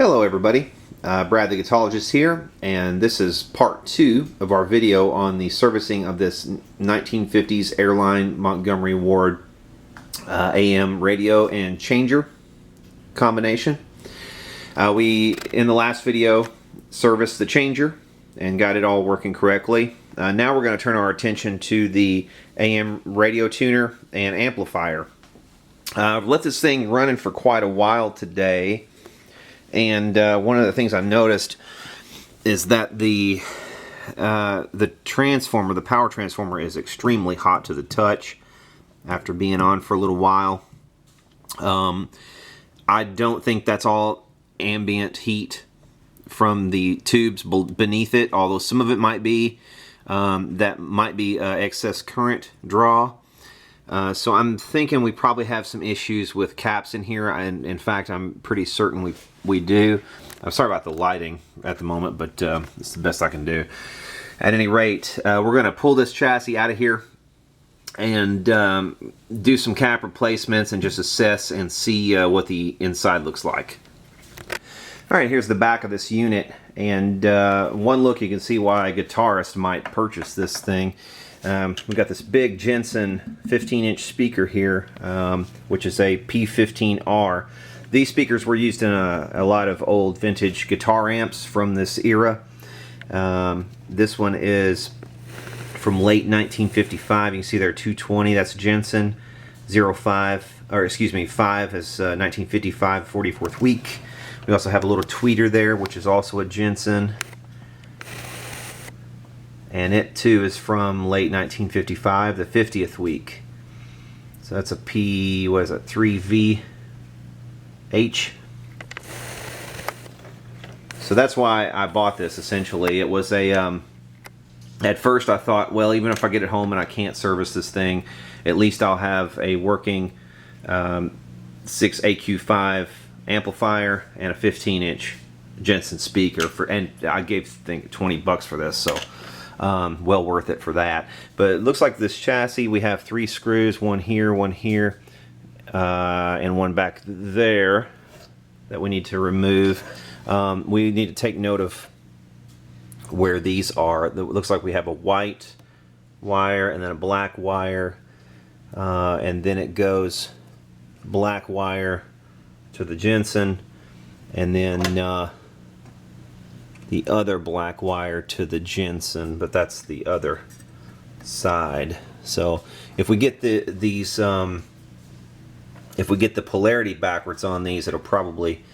Hello everybody, Brad the Guitologist here, and this is part 2 of our video on the servicing of this 1950s Airline Montgomery Ward AM radio and changer combination. We, in the last video, serviced the changer and got it all working correctly. Now we're going to turn our attention to the AM radio tuner and amplifier. I've let this thing running for quite a while today. And one of the things I noticed is that the transformer, the power transformer, is extremely hot to the touch after being on for a little while. I don't think that's all ambient heat from the tubes beneath it, although some of it might be. That might be excess current draw. So I'm thinking we probably have some issues with caps in here, and in fact I'm pretty certain we do. I'm sorry about the lighting at the moment, but it's the best I can do. At any rate, we're going to pull this chassis out of here and do some cap replacements and just assess and see what the inside looks like. Alright, here's the back of this unit, and one look you can see why a guitarist might purchase this thing. We've got this big Jensen 15-inch speaker here, which is a P15R. These speakers were used in a lot of old vintage guitar amps from this era. This one is from late 1955. You can see there 220, that's Jensen. 05, or excuse me, 5 is 1955, 44th week. We also have a little tweeter there, which is also a Jensen. And it too is from late 1955, the 50th week. So that's a P, what is it, 3VH. So that's why I bought this essentially. It was a, at first I thought, well, even if I get it home and I can't service this thing, at least I'll have a working 6AQ5 amplifier and a 15-inch Jensen speaker. And I gave, I think, 20 bucks for this, so well worth it for that. But it looks like this chassis, we have 3 screws, one here, and one back there that we need to remove. We need to take note of where these are. It looks like we have a white wire and then a black wire, and then it goes black wire to the Jensen, and then the other black wire to the Jensen, but that's the other side. So if we get if we get the polarity backwards on these, it'll probably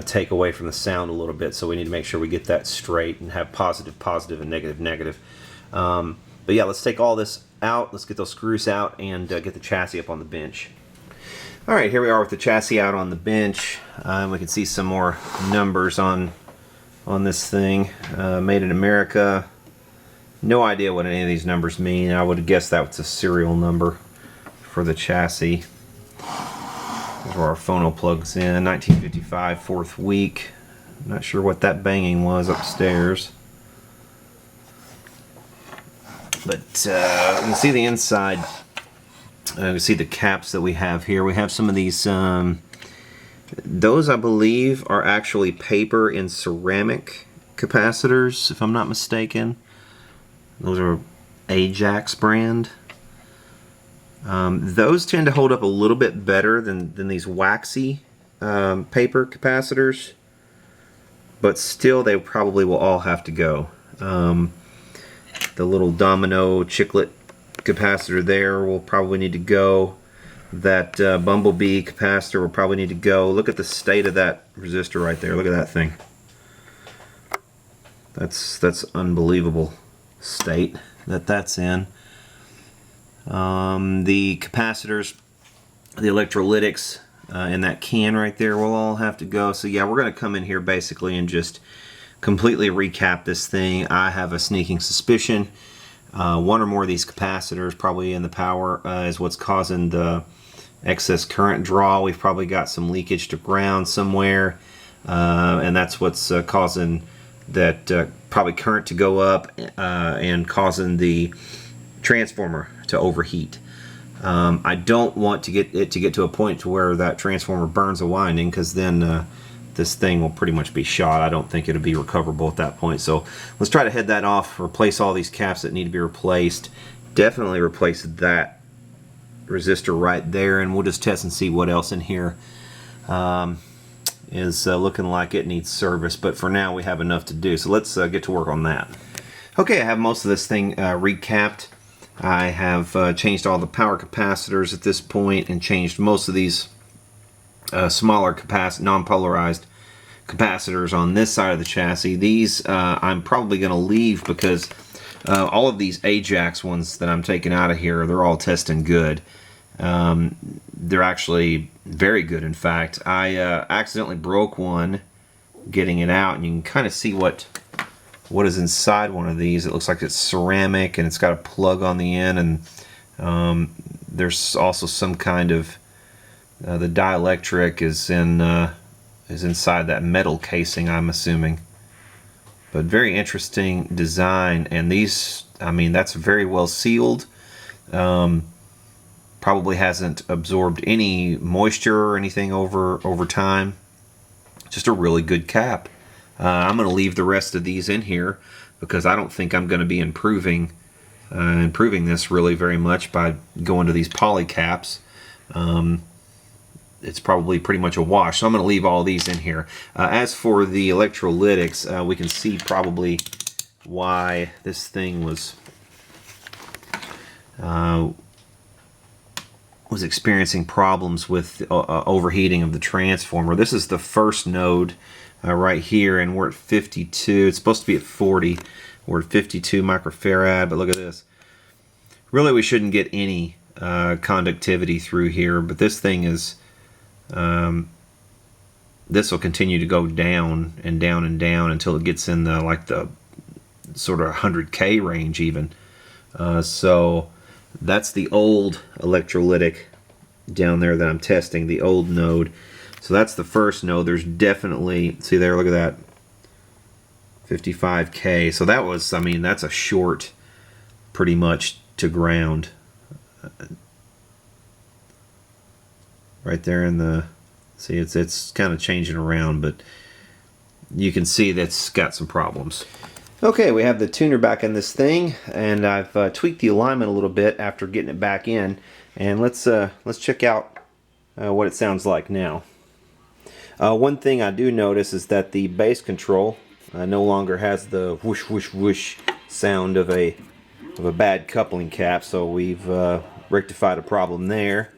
take away from the sound a little bit. So we need to make sure we get that straight and have positive, positive, and negative, negative. But yeah, let's take all this out. Let's get those screws out and get the chassis up on the bench. All right, here we are with the chassis out on the bench. We can see some more numbers on this thing. Made in America. No idea what any of these numbers mean. I would guess that was a serial number for the chassis. There's where our phono plugs in. 1955, 4th week. Not sure what that banging was upstairs. But you can see the inside. You can see the caps that we have here. We have some of these. Those, I believe, are actually paper and ceramic capacitors, if I'm not mistaken. Those are Ajax brand. Those tend to hold up a little bit better than these waxy paper capacitors, but still they probably will all have to go. The little domino chiclet capacitor there will probably need to go. That bumblebee capacitor will probably need to go. Look at the state of that resistor right there. Look at that thing. That's unbelievable state that's in. The capacitors, the electrolytics in that can right there will all have to go. So yeah, we're going to come in here basically and just completely recap this thing. I have a sneaking suspicion one or more of these capacitors, probably in the power, is what's causing the excess current draw. We've probably got some leakage to ground somewhere, and that's what's causing that probably current to go up and causing the transformer to overheat. I don't want to get it to a point to where that transformer burns a winding, because then this thing will pretty much be shot. I don't think it'll be recoverable at that point. So let's try to head that off, replace all these caps that need to be replaced. Definitely replace that resistor right there, and we'll just test and see what else in here is looking like it needs service. But for now, we have enough to do. So let's get to work on that. Okay, I have most of this thing recapped. I have changed all the power capacitors at this point and changed most of these smaller non-polarized capacitors on this side of the chassis. These I'm probably going to leave because all of these Ajax ones that I'm taking out of here, they're all testing good. They're actually very good, in fact. I accidentally broke one getting it out, and you can kind of see what is inside one of these. It looks like it's ceramic and it's got a plug on the end, and there's also some kind of the dielectric is inside that metal casing, I'm assuming. But very interesting design, and these, I mean, that's very well sealed. Probably hasn't absorbed any moisture or anything over time. Just a really good cap. I'm going to leave the rest of these in here because I don't think I'm going to be improving this really very much by going to these poly caps. It's probably pretty much a wash, so I'm going to leave all these in here. As for the electrolytics, we can see probably why this thing was experiencing problems with overheating of the transformer. This is the first node right here, and we're at 52. It's supposed to be at 40. We're at 52 microfarad, but look at this. Really, we shouldn't get any conductivity through here, but this thing is this will continue to go down and down and down until it gets in the like the sort of 100K range even. So that's the old electrolytic down there that I'm testing, the old node. So that's the first node. There's definitely, see there, look at that, 55K. So that was, I mean, that's a short pretty much to ground. Right there in the, see, it's kind of changing around, but you can see that's got some problems. Okay, we have the tuner back in this thing, and I've tweaked the alignment a little bit after getting it back in, and let's check out what it sounds like now. One thing I do notice is that the bass control no longer has the whoosh whoosh whoosh sound of a bad coupling cap, so we've rectified a problem there.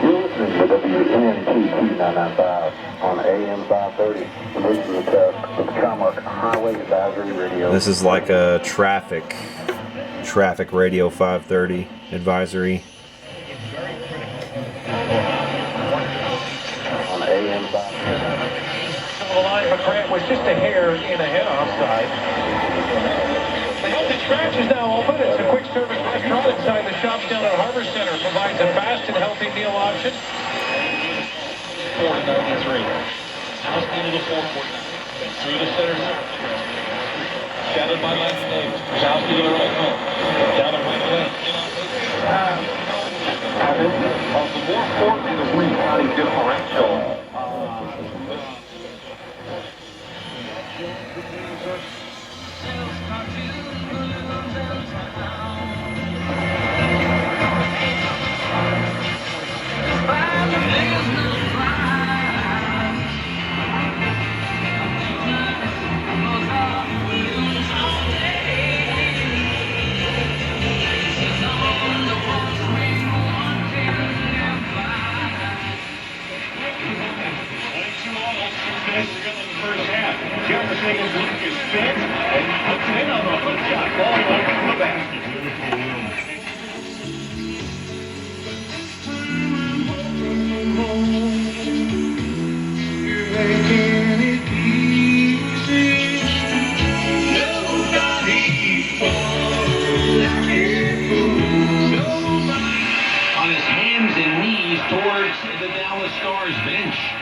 You're listening to WG-2602 on AM 530. Emergency test of Commerce Highway Advisory Radio. This is like a traffic radio 530 advisory. On AM 530. The line for Grant was just a hair in ahead offside. The healthy scratch is now open. It's a quick service restaurant inside the shops down at Harbor Center. Provides a fast and healthy meal option. 493. House into the 449. Through the center. Shadowed by Lance Davis. House to the right home. Down the right lane. The more importantly, the re-body differential.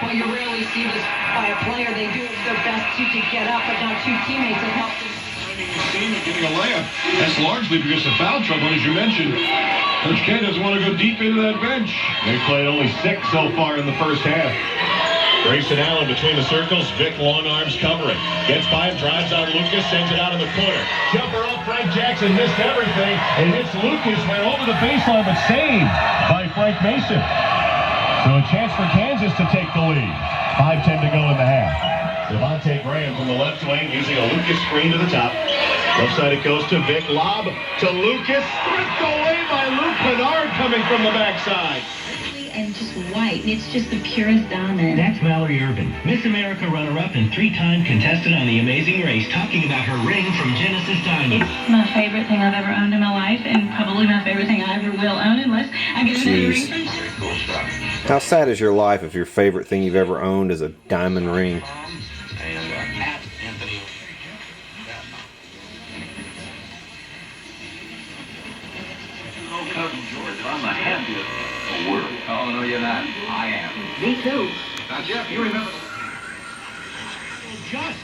Well, you rarely see this by a player. They do their best to get up, but now two teammates have helped them. finding the seam and getting a layup. That's largely because of foul trouble, as you mentioned. Coach Ken doesn't want to go deep into that bench. They played only 6 so far in the first half. Grayson Allen between the circles. Vic long arms covering. Gets by him, drives on Lucas, sends it out in the corner. Jumper up, Frank Jackson missed everything. And hits Lucas, went over the baseline, but saved by Frank Mason. So a chance for Kansas to take the lead. 5:10 to go in the half. Devontae Graham from the left wing using a Lucas screen to the top. Left side it goes to Vic. Lob to Lucas. Stripped away by Luke Kennard coming from the backside. And just white, and it's just the purest diamond. That's Mallory Urban, Miss America runner-up and 3-time contestant on The Amazing Race, talking about her ring from Genesis Diamond. It's my favorite thing I've ever owned in my life, and probably my favorite thing I ever will own unless I get another ring from... How sad is your life if your favorite thing you've ever owned is a diamond ring? Cousin George, I'm the happiest world. Oh, no, you're not. I am. Me too. Now, Jeff, you remember... Just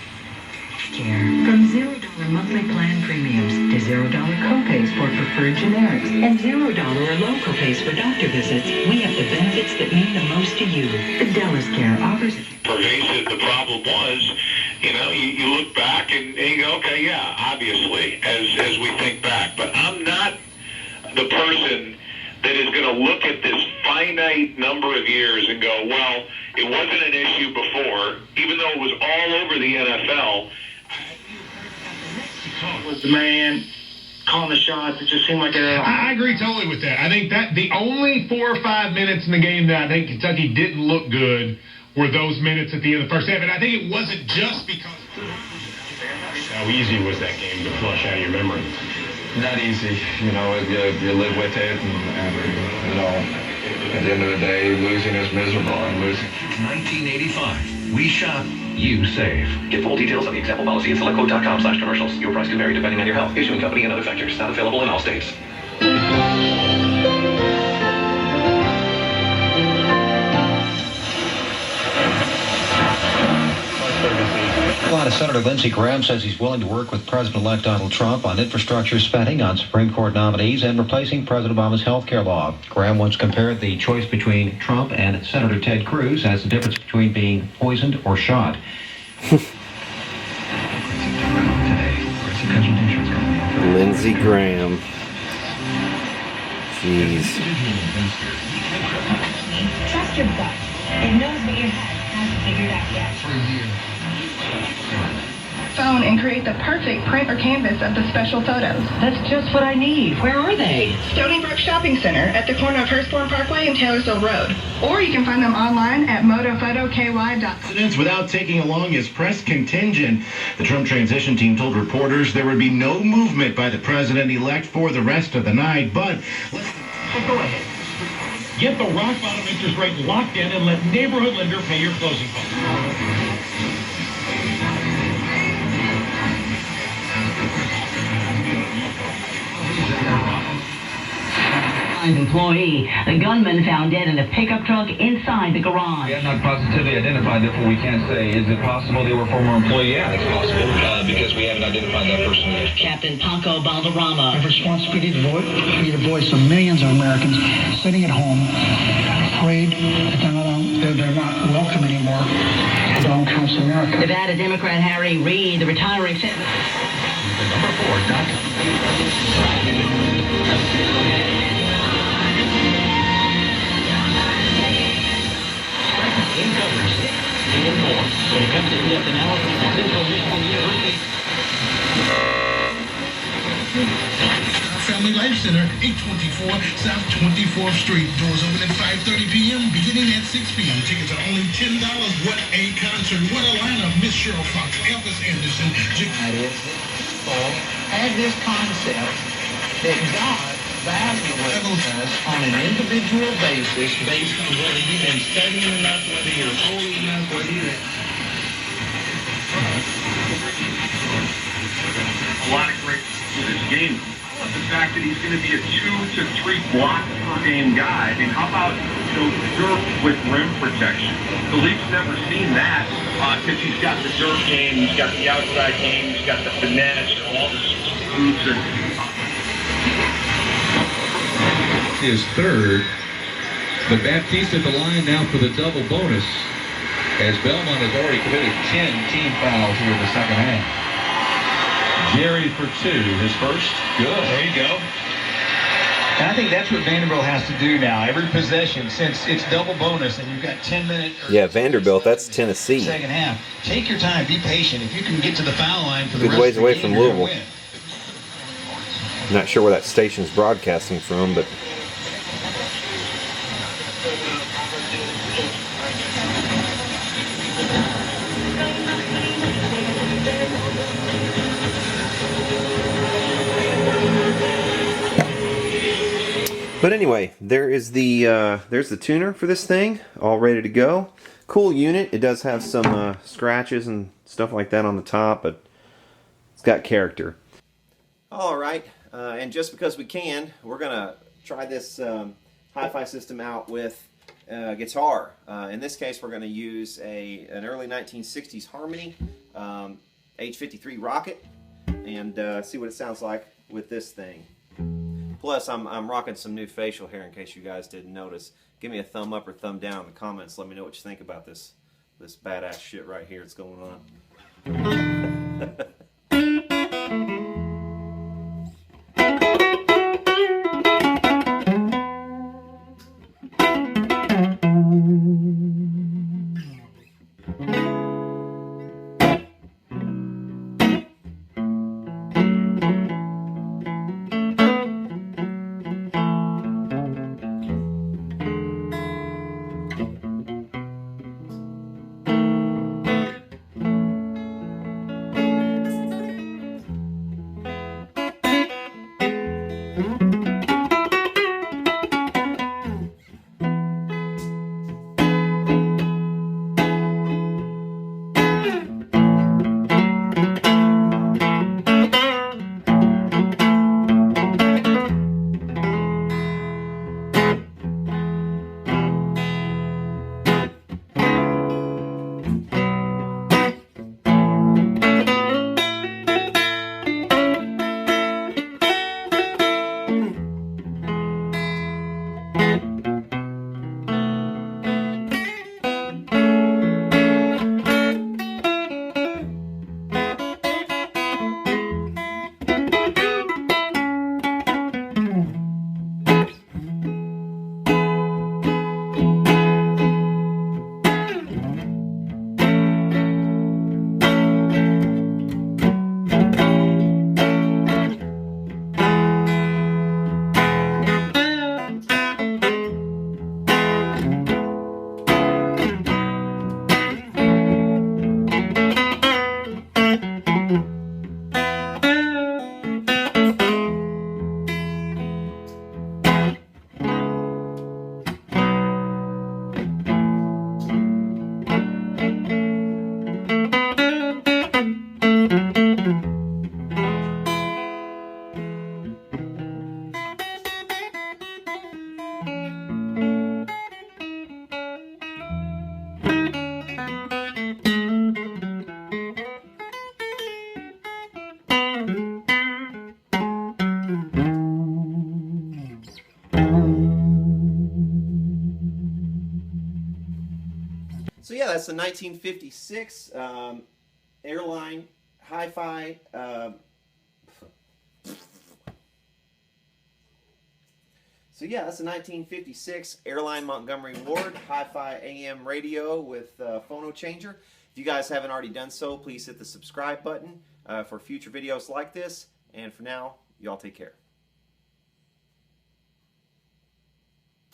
From $0 monthly plan premiums to $0 copays for preferred generics and $0 or low copays for doctor visits, we have the benefits that mean the most to you. Fidelis Care offers... Pervasive the problem was, you look back and you go, okay, yeah, obviously, as we think back. But I'm not the person that is going to look at this finite number of years and go, well, it wasn't an issue before, even though it was all over the NFL. Was the man calling the shots? It just seemed like I agree totally with that. I think that the only 4 or 5 minutes in the game that I think Kentucky didn't look good were those minutes at the end of the first half. And I think it wasn't just because... How easy was that game to flush out of your memory? Not easy. You live with it, and at the end of the day, losing is miserable, and losing. 1985. We shop, you save. Get full details on the example policy at selectquote.com/commercials. Your price can vary depending on your health, issuing company, and other factors. Not available in all states. Carolina Senator Lindsey Graham says he's willing to work with President-elect Donald Trump on infrastructure spending on Supreme Court nominees and replacing President Obama's health care law. Graham once compared the choice between Trump and Senator Ted Cruz as the difference between being poisoned or shot. Lindsey Graham. Jeez. Trust your gut. It knows what your head hasn't figured out yet. Phone and create the perfect print or canvas of the special photos. That's just what I need. Where are they? Stony Brook Shopping Center at the corner of Hurstbourne Parkway and Taylorsville Road. Or you can find them online at motophotoky.com. Without taking along his press contingent, the Trump transition team told reporters there would be no movement by the president-elect for the rest of the night, but... Go ahead. Get the rock-bottom interest rate locked in and let Neighborhood Lender pay your closing costs. Employee. The gunman found dead in a pickup truck inside the garage. We have not positively identified, therefore we can't say. Is it possible they were a former employee? Yeah, it's possible, because we haven't identified that person yet. Captain Paco Balderrama. Of responsibility to vote, be the voice of millions of Americans sitting at home, afraid that they're not welcome anymore to Donald Trump's America. Nevada Democrat Harry Reid, the retiring senator. Number 4, Dr. In coverage, 3 and 4. When it comes to in-depth analysis at Central Michigan University. Family Life Center, 824 South 24th Street. Doors open at 5:30 p.m., beginning at 6 p.m. Tickets are only $10. What a concert. What a lineup. Miss Cheryl Fox, Elvis Anderson. Had this concept that God evaluates us on an individual basis based on whether you've been studying enough, whether you're holy enough, whether you're... A lot of great in this game. fact that he's going to be a 2 to 3 block per game guy. I mean, how about, dirt with rim protection? The league's never seen that because he's got the dirt game, he's got the outside game, he's got the finesse, all the moves. His third, but Baptiste at the line now for the double bonus, as Belmont has already committed 10 team fouls here in the second half. Jerry for 2, his first. Good. There you go. And I think that's what Vanderbilt has to do now. Every possession, since it's double bonus and you've got 10 minutes. Yeah, Vanderbilt, that's Tennessee. Second half. Take your time, be patient. If you can get to the foul line for the good rest ways of the away game, from you're gonna Louisville. win. Not sure where that station's broadcasting from, but anyway, there's the tuner for this thing, all ready to go. Cool unit. It does have some scratches and stuff like that on the top, but it's got character. All right, and just because we can, we're gonna try this hi-fi system out with guitar. In this case, we're gonna use an early 1960s Harmony H59 Rocket, and see what it sounds like with this thing. Plus, I'm rocking some new facial hair in case you guys didn't notice. Give me a thumb up or thumb down in the comments. Let me know what you think about this badass shit right here that's going on. So yeah, that's the 1956 Airline Hi-Fi. So yeah, that's a 1956 Airline Montgomery Ward Hi-Fi AM radio with phono changer. If you guys haven't already done so, please hit the subscribe button for future videos like this. And for now, y'all take care.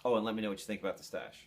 Oh, and let me know what you think about the stash.